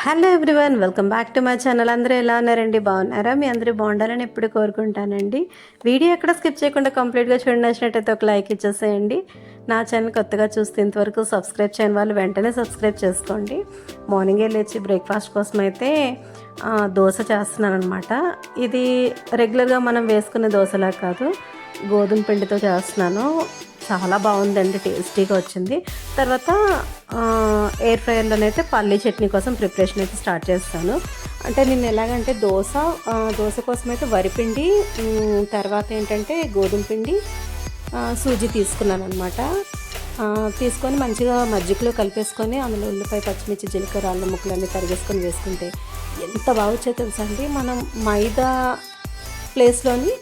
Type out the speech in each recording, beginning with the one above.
Hello everyone, welcome back to my channel. అందరూ ఎలా ఉన్నారండి? బాగున్నారా? మీ అందరూ బాగుండాలని ఎప్పుడు కోరుకుంటానండి. వీడియో ఎక్కడ స్కిప్ చేయకుండా కంప్లీట్గా చూడండి. నచ్చినట్టయితే ఒక లైక్ ఇచ్చేసేయండి. నా ఛానల్ కొత్తగా చూస్తే ఇంతవరకు సబ్స్క్రైబ్ చేయని వాళ్ళు వెంటనే సబ్స్క్రైబ్ చేసుకోండి. మార్నింగే లేచి బ్రేక్ఫాస్ట్ కోసం అయితే దోశ చేస్తున్నాను అనమాట. ఇది రెగ్యులర్గా మనం వేసుకునే దోశలా కాదు, గోధుమ పిండితో చేస్తున్నాను. చాలా బాగుందండి, టేస్టీగా వచ్చింది. తర్వాత ఎయిర్ ఫ్రైయర్లోనైతే పల్లీ చట్నీ కోసం ప్రిపరేషన్ అయితే స్టార్ట్ చేస్తాను. అంటే నేను ఎలాగంటే దోశ కోసం అయితే వరిపిండి, తర్వాత ఏంటంటే గోధుమ పిండి, సూజీ తీసుకున్నాను అనమాట. తీసుకొని మంచిగా మజ్జిగలో కలిపేసుకొని అందులో ఉల్లిపాయ, పచ్చిమిర్చి, జీలకర్ర, అల్లం ముక్కలన్నీ తరిగేసుకొని వేసుకుంటే ఎంత బాగా వచ్చాయో తెలుసా అండి. మనం మైదా ప్లేస్లోని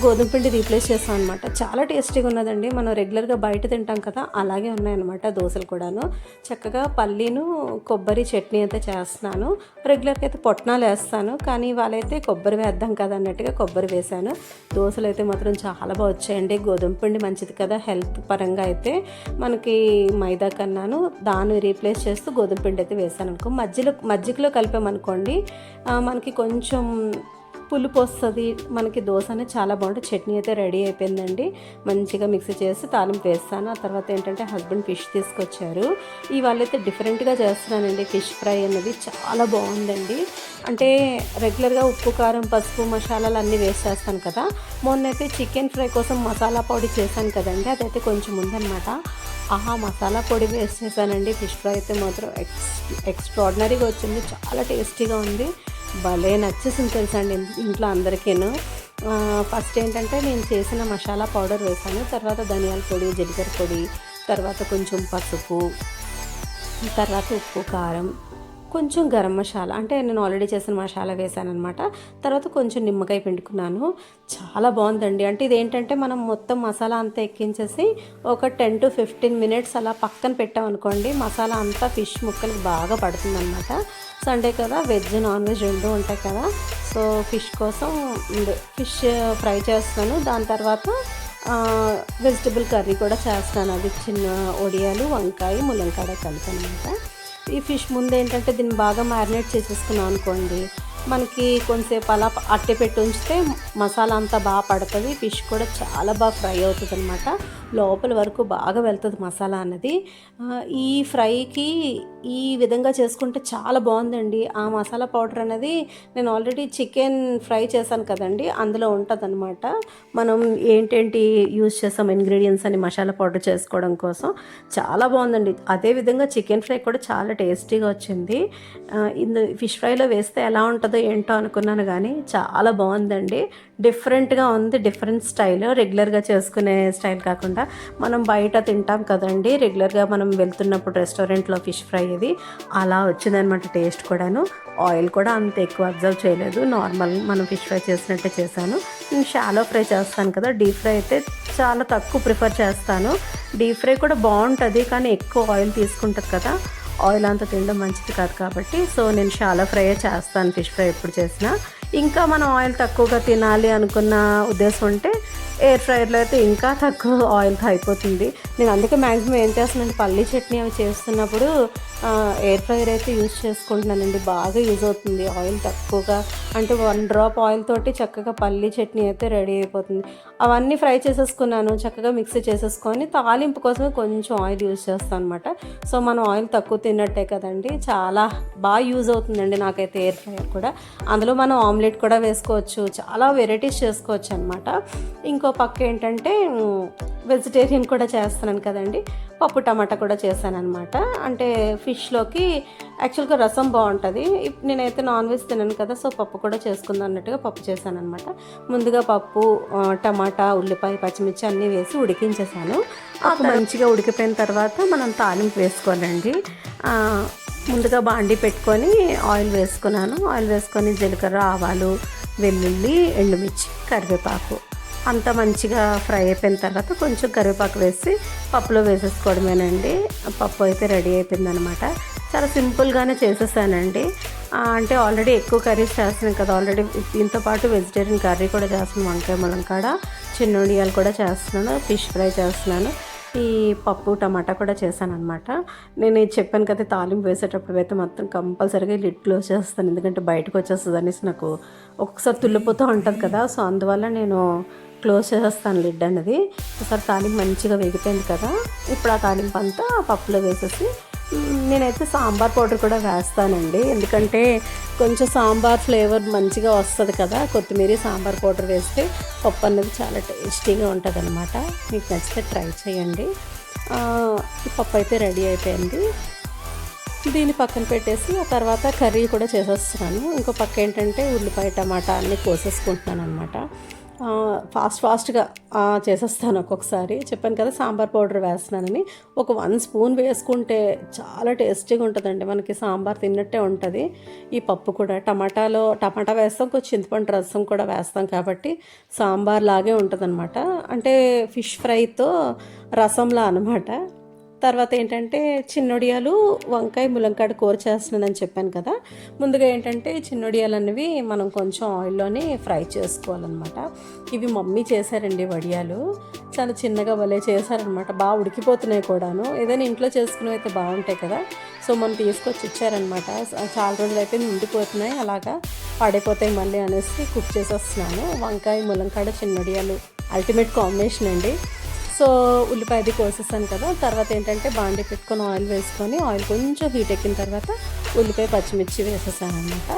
గోధుమ పిండి రీప్లేస్ చేస్తాం అనమాట. చాలా టేస్టీగా ఉన్నదండి. మనం రెగ్యులర్గా బయట తింటాం కదా, అలాగే ఉన్నాయన్నమాట దోశలు కూడాను. చక్కగా పల్లీను కొబ్బరి చట్నీ అయితే చేస్తున్నాను. రెగ్యులర్గా అయితే పొట్నాలు వేస్తాను, కానీ వాళ్ళైతే కొబ్బరి వేద్దాం కదా అన్నట్టుగా కొబ్బరి వేశాను. దోశలు అయితే మాత్రం చాలా బాగా వచ్చాయండి. గోధుమ పిండి మంచిది కదా హెల్త్ పరంగా, అయితే మనకి మైదా కన్నాను దాన్ని రీప్లేస్ చేస్తూ గోధుమ పిండి అయితే వేసాను అనుకో. మజ్జిగలో కలిపామనుకోండి, మనకి కొంచెం పులుపు వస్తుంది, మనకి దోశ అనేది చాలా బాగుంటుంది. చట్నీ అయితే రెడీ అయిపోయిందండి. మంచిగా మిక్సీ చేసి తాలింపు వేస్తాను. ఆ తర్వాత ఏంటంటే హస్బెండ్ ఫిష్ తీసుకొచ్చారు. ఇవాళ అయితే డిఫరెంట్గా చేస్తున్నానండి. ఫిష్ ఫ్రై అనేది చాలా బాగుందండి. అంటే రెగ్యులర్గా ఉప్పు, కారం, పసుపు, మసాలాలు అన్నీ వేస్ట్ చేస్తాను కదా. మొన్నైతే చికెన్ ఫ్రై కోసం మసాలా పొడి చేశాను కదండి, అదైతే కొంచెం ఉందన్నమాట. మసాలా పొడి వేస్ట్ చేశానండి. ఫిష్ ఫ్రై అయితే మాత్రం ఎక్స్ట్రాడినరీగా వచ్చింది. చాలా టేస్టీగా ఉంది. భలే నచ్చేసింది తెలుసండి ఇంట్లో అందరికీను. ఫస్ట్ ఏంటంటే నేను చేసిన మసాలా పౌడర్ వేసాను. తర్వాత ధనియాల పొడి, జీలకర్ర పొడి, తర్వాత కొంచెం పసుపు, తర్వాత ఉప్పు, కారం, కొంచెం గరం మసాలా, అంటే నేను ఆల్రెడీ చేసిన మసాలా వేసాను అనమాట. తర్వాత కొంచెం నిమ్మకాయ పిండుకున్నాను. చాలా బాగుందండి. అంటే ఇదేంటంటే మనం మొత్తం మసాలా అంతా ఎక్కించేసి ఒక 10 to 15 minutes అలా పక్కన పెట్టామనుకోండి, మసాలా అంతా ఫిష్ ముక్కలకు బాగా పడుతుందన్నమాట. సండే కదా, వెజ్ నాన్ వెజ్ రెండు ఉంటాయి కదా. సో ఫిష్ కోసం ఫిష్ ఫ్రై చేస్తాను. దాని తర్వాత వెజిటబుల్ కర్రీ కూడా చేస్తాను. అది చిన్న ఒడియాలు, వంకాయ, ములంకాడ కలిపి అనమాట. ఈ ఫిష్ ముందు ఏంటంటే దీన్ని బాగా మ్యారినేట్ చేసేసుకున్నాం అనుకోండి, మనకి కొంతసేపు అలా అట్టే పెట్టి ఉంచితే మసాలా అంతా బాగా పడుతుంది. ఫిష్ కూడా చాలా బాగా ఫ్రై అవుతుంది అనమాట. లోపల వరకు బాగా వెళ్తుంది మసాలా అన్నది. ఈ ఫ్రైకి ఈ విధంగా చేసుకుంటే చాలా బాగుందండి. ఆ మసాలా పౌడర్ అనేది నేను ఆల్రెడీ చికెన్ ఫ్రై చేశాను కదండి, అందులో ఉంటుంది అనమాట. మనం ఏంటేంటి యూజ్ చేస్తాం ఇంగ్రీడియంట్స్ అని మసాలా పౌడర్ చేసుకోవడం కోసం. చాలా బాగుందండి. అదేవిధంగా చికెన్ ఫ్రై కూడా చాలా టేస్టీగా వచ్చింది. ఫిష్ ఫ్రైలో వేస్తే ఎలా ఉంటుందో ఏంటో అనుకున్నాను, కానీ చాలా బాగుందండి. డిఫరెంట్గా ఉంది, డిఫరెంట్ స్టైల్. రెగ్యులర్గా చేసుకునే స్టైల్ కాకుండా మనం బయట తింటాం కదండి, రెగ్యులర్గా మనం వెళ్తున్నప్పుడు రెస్టారెంట్లో ఫిష్ ఫ్రై ఇది అలా వచ్చిందనమాట. టేస్ట్ కూడాను. ఆయిల్ కూడా అంత ఎక్కువ అబ్జర్వ్ చేయలేదు, నార్మల్ మనం ఫిష్ ఫ్రై చేసినట్టే చేశాను. నేను షాలో ఫ్రై చేస్తాను కదా, డీప్ ఫ్రై అయితే చాలా తక్కువ ప్రిఫర్ చేస్తాను. డీప్ ఫ్రై కూడా బాగుంటుంది, కానీ ఎక్కువ ఆయిల్ తీసుకుంటుంది కదా, ఆయిల్ అంతా తినడం మంచిది కాదు కాబట్టి. సో నేను షాలో ఫ్రై చేస్తాను ఫిష్ ఫ్రై ఎప్పుడు చేసినా. ఇంకా మనం ఆయిల్ తక్కువగా తినాలి అనుకున్న ఉద్దేశం ఉంటే ఎయిర్ ఫ్రైయర్లో అయితే ఇంకా తక్కువ ఆయిల్తో అయిపోతుంది. నేను అందుకే మ్యాక్సిమం ఏం చేస్తున్నాను, పల్లీ చట్నీ అవి చేస్తున్నప్పుడు ఎయిర్ ఫ్రైయర్ అయితే యూజ్ చేసుకుంటున్నానండి. బాగా యూజ్ అవుతుంది. ఆయిల్ తక్కువగా, అంటే 1 drop ఆయిల్ తోటి చక్కగా పల్లీ చట్నీ అయితే రెడీ అయిపోతుంది. అవన్నీ ఫ్రై చేసేసుకున్నాను, చక్కగా మిక్సీ చేసేసుకొని తాలింపు కోసమే కొంచెం ఆయిల్ యూజ్ చేస్తాను అనమాట. సో మనం ఆయిల్ తక్కువ తిన్నట్టే కదండి, చాలా బాగా యూజ్ అవుతుందండి నాకైతే ఎయిర్ ఫ్రైయర్ కూడా. అందులో మనం ఆమ్లెట్ కూడా వేసుకోవచ్చు, చాలా వెరైటీస్ చేసుకోవచ్చు అనమాట. ఇంకో పక్క ఏంటంటే వెజిటేరియన్ కూడా చేస్తున్నాను కదండి, పప్పు టమాటా కూడా చేశాను అనమాట. అంటే ఫిష్లోకి యాక్చువల్గా రసం బాగుంటుంది. నేనైతే నాన్ వెజ్ తిన్నాను కదా, సో పప్పు కూడా చేసుకుందాం అన్నట్టుగా పప్పు చేశాను అనమాట. ముందుగా పప్పు, టమాటా, ఉల్లిపాయ, పచ్చిమిర్చి అన్నీ వేసి ఉడికించేసాను. అప్పుడు మంచిగా ఉడికిపోయిన తర్వాత మనం తాలింపు వేసుకోవాలండి. ముందుగా బాండి పెట్టుకొని ఆయిల్ వేసుకున్నాను. ఆయిల్ వేసుకొని జీలకర్ర, ఆవాలు, వెల్లుల్లి, ఎండుమిర్చి, కరివేపాకు అంతా మంచిగా ఫ్రై అయిపోయిన తర్వాత కొంచెం కరివేపాకు వేసి పప్పులో వేసేసుకోవడమేనండి. పప్పు అయితే రెడీ అయిపోయిందనమాట. చాలా సింపుల్గానే చేసేసానండి. అంటే ఆల్రెడీ ఎక్కువ కర్రీస్ చేస్తున్నాను కదా, ఆల్రెడీ దీంతో పాటు వెజిటేరియన్ కర్రీ కూడా చేస్తున్నాను. వంకాయ, ములంకాడ, చిన్నొడియాలు కూడా చేస్తున్నాను, ఫిష్ ఫ్రై చేస్తున్నాను. ఈ పప్పు టమాటా కూడా చేశానమాట. నేను ఇది చెప్పాను కదా, తాలింపు వేసేటప్పుడు అయితే మొత్తం కంపల్సరీగా లిడ్ క్లోజ్ చేస్తాను, ఎందుకంటే బయటకు వచ్చేస్తుంది అనేసి నాకు ఒక్కొక్కసారి తుల్లిపోతూ ఉంటుంది కదా. సో అందువల్ల నేను క్లోజ్ చేసేస్తాను లిడ్ అనేది. ఒకసారి తాలింపు మంచిగా వేగిపోయింది కదా, ఇప్పుడు ఆ తాలింపు అంతా పప్పులో వేసేసి నేనైతే సాంబార్ పౌడర్ కూడా వేస్తానండి, ఎందుకంటే కొంచెం సాంబార్ ఫ్లేవర్ మంచిగా వస్తుంది కదా. కొత్తిమీర సాంబార్ పౌడర్ వేస్తే పప్పు అనేది చాలా టేస్టీగా ఉంటుంది అనమాట. మీకు నచ్చితే ట్రై చేయండి. ఈ పప్పు అయితే రెడీ అయిపోయింది. దీన్ని పక్కన పెట్టేసి ఆ తర్వాత కర్రీ కూడా చేసేస్తున్నాను. ఇంకో పక్క ఏంటంటే ఉల్లిపాయ టమాటా అన్నీ కోసేసుకుంటున్నాను అనమాట. ఫాస్ట్గా చేసేస్తాను. ఒక్కొక్కసారి చెప్పాను కదా సాంబార్ పౌడర్ వేస్తున్నానని, ఒక 1 స్పూన్ వేసుకుంటే చాలా టేస్టీగా ఉంటుందండి, మనకి సాంబార్ తిన్నట్టే ఉంటుంది. ఈ పప్పు కూడా టమాటా వేస్తాం, కొంచెం చింతపండు రసం కూడా వేస్తాం కాబట్టి సాంబార్ లాగే ఉంటుంది అనమాట. అంటే ఫిష్ ఫ్రైతో రసంలా అనమాట. తర్వాత ఏంటంటే చిన్నొడియాలు వంకాయ ములంకాడ కూర చేస్తున్నానని చెప్పాను కదా. ముందుగా ఏంటంటే చిన్నొడియాలు అనేవి మనం కొంచెం ఆయిల్లోనే ఫ్రై చేసుకోవాలన్నమాట. ఇవి మమ్మీ చేశారండి వడియాలు, చాలా చిన్నగా భలే చేశారనమాట, బాగా ఉడికిపోతున్నాయి కూడాను. ఏదైనా ఇంట్లో చేసుకునేవి అయితే బాగుంటాయి కదా. సో మనం తీసుకొచ్చి ఇచ్చారనమాట. చాలా రోజులు అయితే ఉండిపోతున్నాయి, అలాగా పడిపోతాయి మళ్ళీ అనేసి కుక్ చేసేస్తున్నాను. వంకాయ ములంకాడ చిన్నొడియాలు అల్టిమేట్ కాంబినేషన్ అండి. సో ఉల్లిపాయ అది కోసేసాను కదా. తర్వాత ఏంటంటే బాండీ పెట్టుకొని ఆయిల్ వేసుకొని, ఆయిల్ కొంచెం హీట్ ఎక్కిన తర్వాత ఉల్లిపాయ పచ్చిమిర్చి వేసేసాను అనమాట.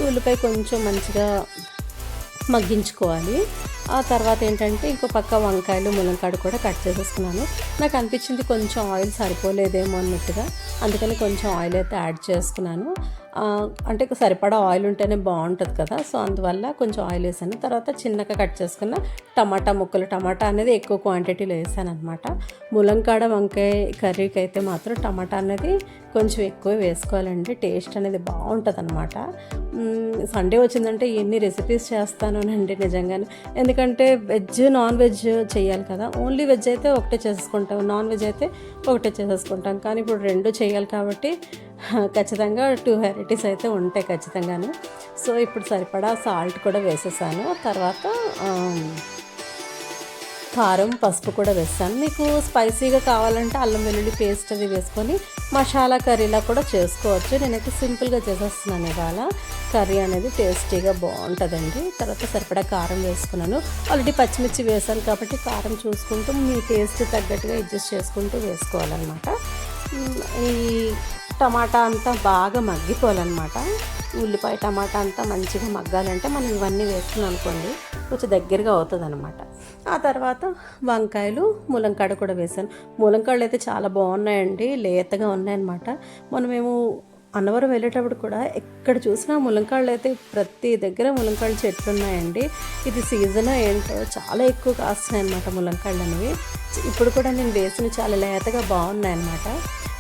ఉల్లిపాయ కొంచెం మంచిగా మగ్గించుకోవాలి. ఆ తర్వాత ఏంటంటే ఇంకో పక్క వంకాయలు ములంకాడ కూడా కట్ చేసేసుకున్నాను. నాకు అనిపించింది కొంచెం ఆయిల్ సరిపోలేదేమో అన్నట్టుగా, అందుకని కొంచెం ఆయిల్ అయితే యాడ్ చేసుకున్నాను. అంటే సరిపడా ఆయిల్ ఉంటేనే బాగుంటుంది కదా. సో అందువల్ల కొంచెం ఆయిల్ వేసాను. తర్వాత చిన్నగా కట్ చేసుకున్న టమాటా ముక్కలు, టమాటా అనేది ఎక్కువ క్వాంటిటీలో వేసాను అనమాట. ములంకాడ వంకాయ కర్రీకి అయితే మాత్రం టమాటా అనేది కొంచెం ఎక్కువ వేసుకోవాలండి, టేస్ట్ అనేది బాగుంటుంది అనమాట. సండే వచ్చిందంటే ఎన్ని రెసిపీస్ చేస్తానోనండి నిజంగానే, ఎందుకంటే వెజ్ నాన్ వెజ్ చేయాలి కదా. ఓన్లీ వెజ్ అయితే ఒకటే చేసుకుంటాం, నాన్ వెజ్ అయితే ఒకటే చేసేసుకుంటాం, కానీ ఇప్పుడు రెండు చేయాలి కాబట్టి ఖచ్చితంగా 2 వెరైటీస్ అయితే ఉంటాయి ఖచ్చితంగాను. సో ఇప్పుడు సరిపడా సాల్ట్ కూడా వేసేసాను. తర్వాత కారం పసుపు కూడా వేస్తాను. మీకు స్పైసీగా కావాలంటే అల్లం వెల్లుల్లి పేస్ట్ అది వేసుకొని మసాలా కర్రీలా కూడా చేసుకోవచ్చు. నేనైతే సింపుల్గా చేసేస్తున్నాను ఇవాళ. కర్రీ అనేది టేస్టీగా బాగుంటుందండి. తర్వాత సరిపడా కారం వేసుకున్నాను. ఆల్రెడీ పచ్చిమిర్చి వేసాను కాబట్టి కారం చూసుకుంటూ మీ టేస్ట్ తగ్గట్టుగా అడ్జస్ట్ చేసుకుంటూ వేసుకోవాలన్నమాట. ఈ టమాటా అంతా బాగా మగ్గిపోవాలన్నమాట. ఉల్లిపాయ టమాటా అంతా మంచిగా మగ్గాలంటే మనం ఇవన్నీ వేసుకున్నాం అనుకోండి కొంచెం దగ్గరగా అవుతుంది అనమాట. ఆ తర్వాత వంకాయలు ములంకాడ కూడా వేసాను. ములంకాడలు అయితే చాలా బాగున్నాయండి, లేతగా ఉన్నాయన్నమాట. మనమేమో అన్నవరం వెళ్ళేటప్పుడు కూడా ఎక్కడ చూసినా ములంకాళ్ళు అయితే ప్రతి దగ్గర ములంకాళ్ళ చెట్లు ఉన్నాయండి. ఇది సీజన్ ఏంటో చాలా ఎక్కువ కాస్తున్నాయి అన్నమాట ములంకాళ్ళు అనేవి. ఇప్పుడు కూడా నేను వేసిన చాలా లేతగా బాగున్నాయి అన్నమాట.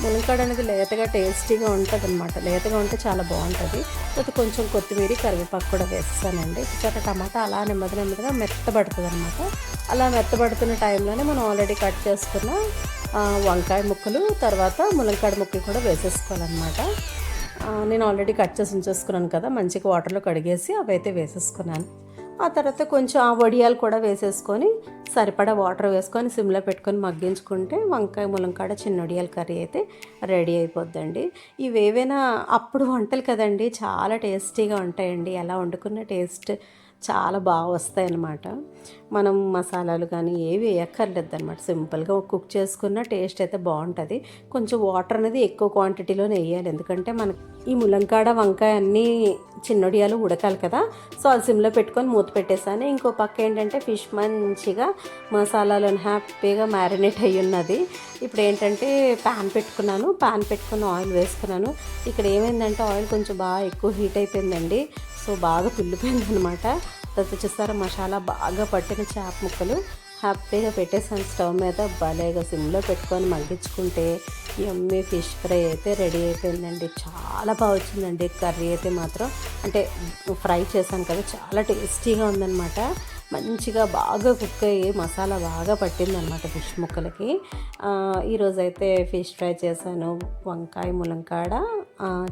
ములంకాడ అనేది లేతగా టేస్టీగా ఉంటుంది అనమాట, లేతగా ఉంటే చాలా బాగుంటుంది. తర్వాత కొంచెం కొత్తిమీర కరివేపాకు కూడా వేస్తానండి. తర్వాత టమాటా అలా నెమ్మదిగా మెత్తబడుతుంది అనమాట. అలా మెత్తబడుతున్న టైంలోనే మనం ఆల్రెడీ కట్ చేసుకున్న వంకాయ ముక్కలు తర్వాత ములంకాడ ముక్కలు కూడా వేసేసుకోవాలన్నమాట. నేను ఆల్రెడీ కట్ చేసి ఉంచేసుకున్నాను కదా, మంచిగా వాటర్లో కడిగేసి అవి అయితే వేసేసుకున్నాను. ఆ తర్వాత కొంచెం ఆ వడియాలు కూడా వేసేసుకొని సరిపడా వాటర్ వేసుకొని సిమ్లో పెట్టుకొని మగ్గించుకుంటే వంకాయ ములంకాడ చిన్న వడియాల కర్రీ అయితే రెడీ అయిపోద్దండి. ఇవేవైనా అప్పుడు వంటలు కదండి, చాలా టేస్టీగా ఉంటాయండి. ఎలా వండుకున్న టేస్ట్ చాలా బాగా వస్తాయి అన్నమాట. మనం మసాలాలు కానీ ఏవి వేయక్కర్లేదు అనమాట, సింపుల్గా కుక్ చేసుకున్న టేస్ట్ అయితే బాగుంటుంది. కొంచెం వాటర్ అనేది ఎక్కువ క్వాంటిటీలోనే వేయాలి, ఎందుకంటే మనకి ఈ ములంకాడ వంకాయ అన్నీ చిన్నొడియాలు ఉడకాలి కదా. సో అది సిమ్లో పెట్టుకొని మూత పెట్టేసాను. ఇంకో పక్క ఏంటంటే ఫిష్ మంచిగా మసాలాలో హ్యాపీగా మ్యారినేట్ అయ్యి ఉన్నది. ఇప్పుడు ఏంటంటే ప్యాన్ పెట్టుకుని ఆయిల్ వేసుకున్నాను. ఇక్కడ ఏమైందంటే ఆయిల్ కొంచెం బాగా ఎక్కువ హీట్ అయిపోయిందండి, సో బాగా పిల్లిపోయింది అనమాట. తర్వాత చూస్తారా మసాలా బాగా పట్టిన చేప ముక్కలు హ్యాపీగా పెట్టేసాను స్టవ్ మీద. భలేగా సిమ్లో పెట్టుకొని మగ్గించుకుంటే యమ్మీ ఫిష్ ఫ్రై అయితే రెడీ అయిపోయిందండి. చాలా బాగా వచ్చిందండి కర్రీ అయితే మాత్రం. అంటే ఫ్రై చేశాను కదా, చాలా టేస్టీగా ఉందన్నమాట. మంచిగా బాగా కుక్ అయ్యి మసాలా బాగా పట్టిందనమాట ఫిష్ ముక్కలకి. ఈరోజైతే ఫిష్ ఫ్రై చేశాను, వంకాయ ములంకాడ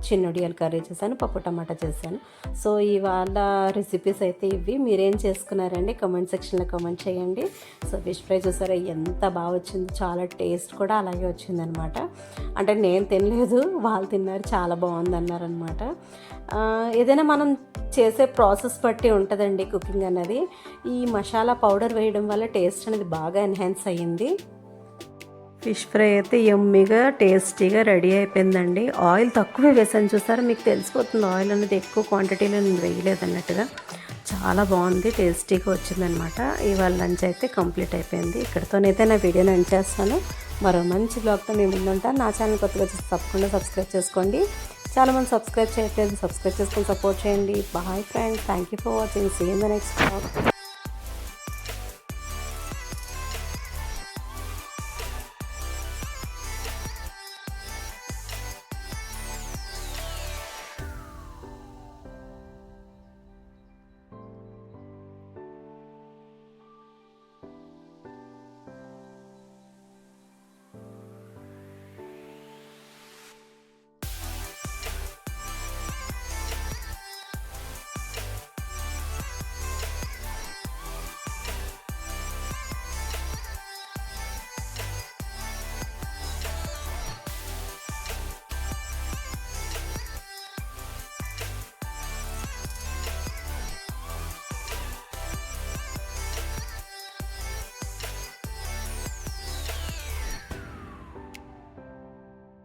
చిన్నొడియాల కర్రీ చేశాను, పప్పు టమాటా చేశాను. సో ఇవాళ రెసిపీస్ అయితే ఇవి. మీరేం చేసుకున్నారండి కామెంట్ సెక్షన్లో కామెంట్ చేయండి. సో ఫిష్ ఫ్రై చూసారా ఎంత బాగా వచ్చింది, చాలా టేస్ట్ కూడా అలాగే వచ్చిందనమాట. అంటే నేను తినలేదు, వాళ్ళు తిన్నారు, చాలా బాగుంది అన్నారనమాట. ఏదైనా మనం చేసే ప్రాసెస్ బట్టి ఉంటుందండి కుకింగ్ అన్నది. ఈ మసాలా పౌడర్ వేయడం వల్ల టేస్ట్ అనేది బాగా ఎన్హాన్స్ అయ్యింది. ఫిష్ ఫ్రై అయితే యమ్మీగా టేస్టీగా రెడీ అయిపోయిందండి. ఆయిల్ తక్కువే వేసాను, చూసారా మీకు తెలిసిపోతుంది ఆయిల్ అనేది ఎక్కువ క్వాంటిటీలో నేను వేయలేదు అన్నట్టుగా. చాలా బాగుంది, టేస్టీగా వచ్చిందనమాట. ఇవాళ లంచ్ అయితే కంప్లీట్ అయిపోయింది. ఇక్కడితోనైతే నా వీడియోని ఎండ్ చేస్తాను. మరో మంచి బ్లాగ్తో నేను ముందుంటాను. నా ఛానల్ కొత్తగా చూసి తప్పకుండా సబ్స్క్రైబ్ చేసుకోండి. చాలామంది సబ్స్క్రైబ్ చేయట్లేదు, సబ్స్క్రైబ్ చేసుకొని సపోర్ట్ చేయండి. Bye friends, thank you for watching. See in the next blog.